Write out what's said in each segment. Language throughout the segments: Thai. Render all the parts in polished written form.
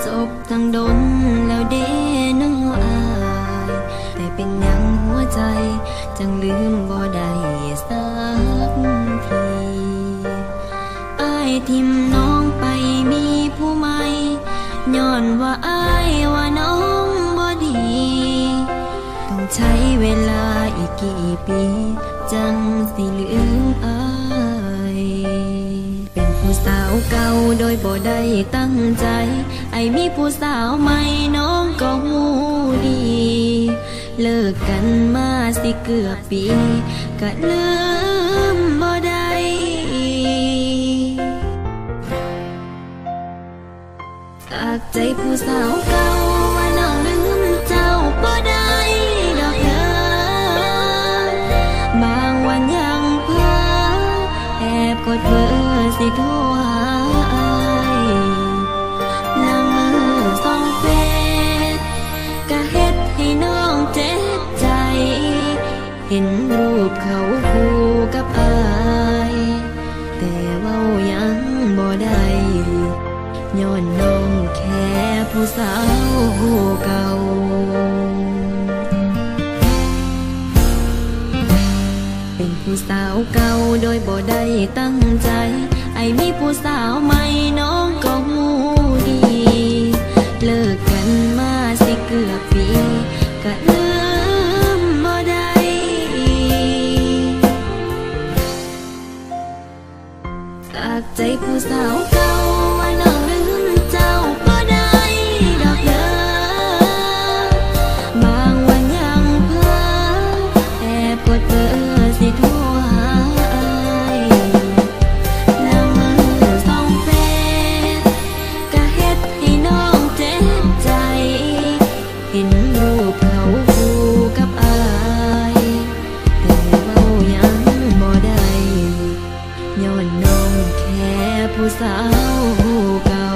จบตั้งดนแล้วเด้น้องอายแต่เป็นยังหัวใจจังลืมบ่ได้สักทีอายทิมน้องไปมีผู้ใหม่ย้อนว่าอายว่าน้องบ่ดีต้องใช้เวลาอีกกี่ปีจังสิลืมอายเป็นผู้สาวเก่าโดยบ่ได้ตั้งใจไอ้มีผู้สาวใหม่น้องก็หูดีเลิกกันมาสิเกือบปีก็ลืมบ่ได้จากใจผู้สาวเก่าว่าน้องลืมเจ้าบ่ได้ดอกเด้อบางวันยังเพ้อแอบกดเบอร์สิโทรหาอายละเมอส่องเฟซก็เฮ็ดให้น้องเจ็บใจเห็นรูปเขาคู่กับอายแต่เว้ายังบ่ได้ย้อนน้องแค่ผู้สาวเก่าเป็นผู้สาวเก่าโดยบ่ได้ตั้งใจไอ้มีผู้สาวใหม่น้องก็หูดีเลิกกันมาสิเกือบปีก็ลืมบ่ได้จากใจผู้สาวเก่าว่าน้องลืมเจ้าบ่ได้ดอกเด้อบางวันยังเพ้อแอบกดเบอร์สิโทรหาอายละเมอส่องเฟซก็เฮ็ดให้น้องเจ็บใจเห็นรูปเขาคู่กับอายแต่เว้ายังบ่ได้ย้อนน้องแค่ผู้สาวเก่า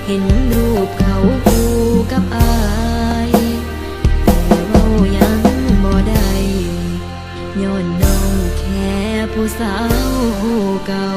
เห็นรูปเขาคู่กับอายแต่เว้ายังบ่ได้ย้อนน้องแค่ผู้สาวเก่า